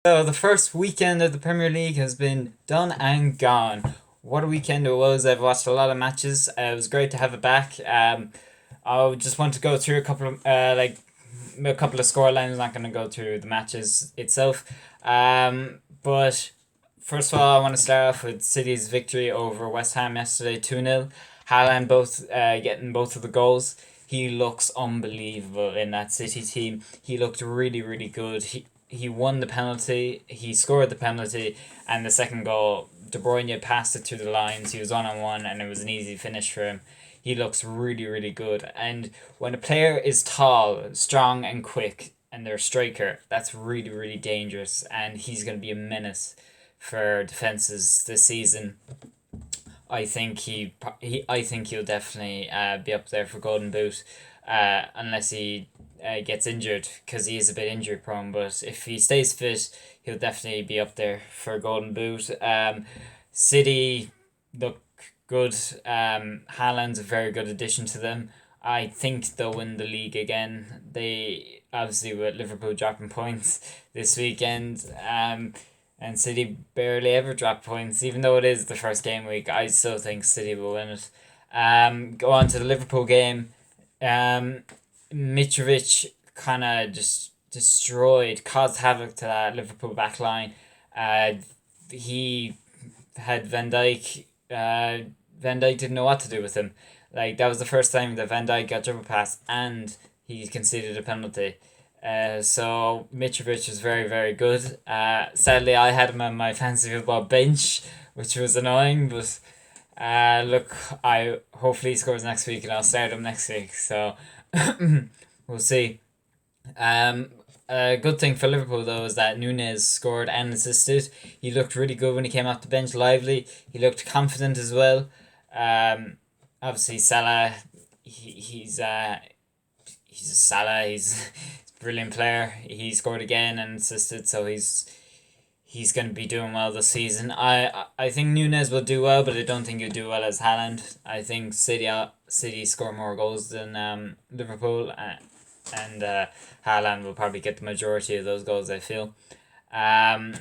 So the first weekend of the Premier League has been done and gone. What a weekend it was! I've watched a lot of matches. It was great to have it back. I just want to go through a couple of scorelines. I'm not going to go through the matches itself. But first of all, I want to start off with City's victory over West Ham yesterday, 2-0. Haaland both getting both of the goals. He looks unbelievable in that City team. He looked really, really good. He won the penalty, he scored the penalty, and the second goal, De Bruyne passed it through the lines. He was on one, and it was an easy finish for him. He looks really, really good. And when a player is tall, strong, and quick, and they're a striker, that's really, really dangerous. And he's going to be a menace for defenses this season. I think he'll definitely be up there for Golden Boot, unless he gets injured because he is a bit injury prone. But if he stays fit, he'll definitely be up there for Golden Boot. City look good. Haaland's a very good addition to them. I think they'll win the league again. They obviously with Liverpool dropping points this weekend. And City barely ever drop points, even though it is the first game week. I still think City will win it. Go on to the Liverpool game. Um, Mitrovic kind of just destroyed, caused havoc to that Liverpool back line. Uh, he had Van Dijk. Van Dijk didn't know what to do with him. Like that was the first time that Van Dijk got dribble pass and he conceded a penalty. So Mitrovic was very, very good. Sadly, I had him on my fantasy football bench, which was annoying. But look, I hopefully he scores next week, and I'll start him next week. So we'll see. A good thing for Liverpool though is that Nunez scored and assisted. He looked really good when he came off the bench, lively. He looked confident as well. Um, Obviously Salah, he's a Salah. He's a brilliant player. He scored again and assisted, so he's going to be doing well this season. I think Nunez will do well, but I don't think he'll do well as Haaland. I think City score more goals than Liverpool, and Haaland will probably get the majority of those goals, I feel. Um,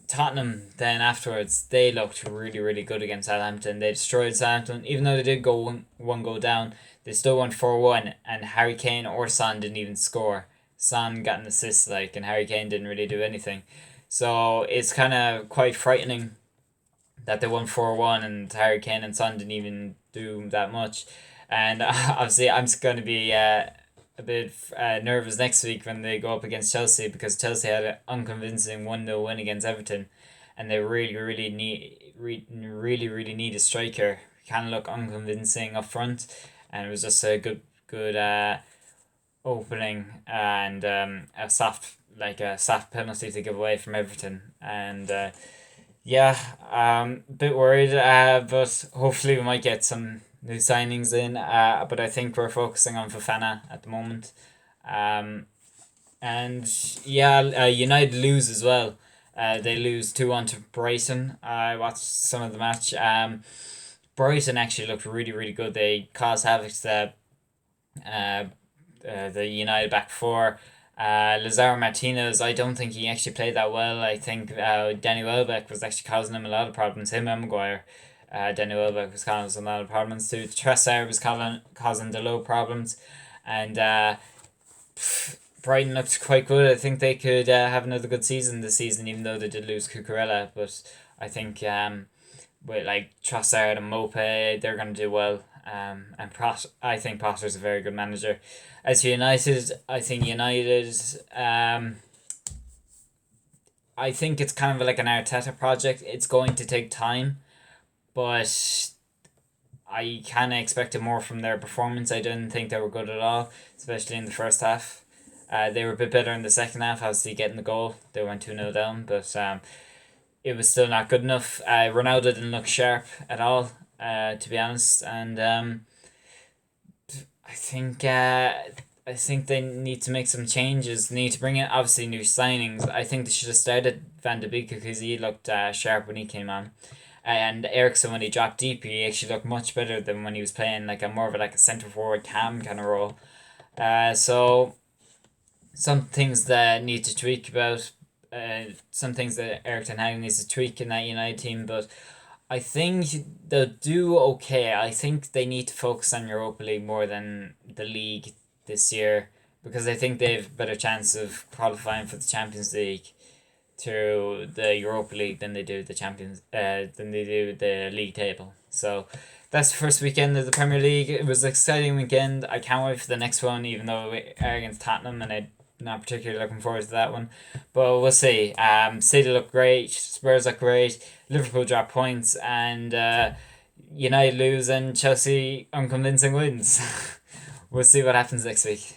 Tottenham then afterwards they looked really, really good against Southampton. They destroyed Southampton, even though they did go one goal down. They still won 4-1, and Harry Kane or Son didn't even score. Son got an assist, and Harry Kane didn't really do anything. So it's kind of quite frightening that they won 4-1 and Harry Kane and Son didn't even do that much. And obviously, I'm just going to be a bit nervous next week when they go up against Chelsea, because Chelsea had an unconvincing 1-0 win against Everton, and they really need a striker. Kind of look unconvincing up front, and it was just a good opening, and a soft penalty to give away from Everton. And yeah, bit worried, but hopefully we might get some new signings in. But I think we're focusing on Fofana at the moment. Um, and yeah, United lose as well. They lose 2-1 to Brighton. I watched some of the match. Brighton actually looked really, really good. They caused havoc to uh, the United back four. Lazaro Martinez, I don't think he actually played that well. I think Danny Welbeck was actually causing him a lot of problems. Him and Maguire. Danny Welbeck was causing a lot of problems too. Tressar was causing the low problems. And Brighton looked quite good. I think they could have another good season this season, even though they did lose Cucurella. But I think with like Trossard and Mope, they're going to do well. I think Potter's a very good manager. As for United, I think United. I think it's kind of like an Arteta project. It's going to take time, but I kind of expected more from their performance. I didn't think they were good at all, especially in the first half. They were a bit better in the second half, obviously getting the goal. They went 2-0 down, but it was still not good enough. Ronaldo didn't look sharp at all, to be honest. And I think I think they need to make some changes. They need to bring in obviously new signings. I think they should have started Van de Beek because he looked sharp when he came on. And Ericsson, when he dropped deep, he actually looked much better than when he was playing like a more of a centre forward cam kind of role. So some things that need to tweak about. some things that Eric Ten Hag needs to tweak in that United team, but I think they'll do okay. I think they need to focus on Europa League more than the league this year, because I think they have a better chance of qualifying for the Champions League through the Europa League than they do the league table. So that's the first weekend of the Premier League. It was an exciting weekend. I can't wait for the next one, even though we are against Tottenham, and I'm not particularly looking forward to that one. But we'll see. City look great. Spurs look great. Liverpool drop points, and United lose, and Chelsea unconvincing wins. We'll see what happens next week.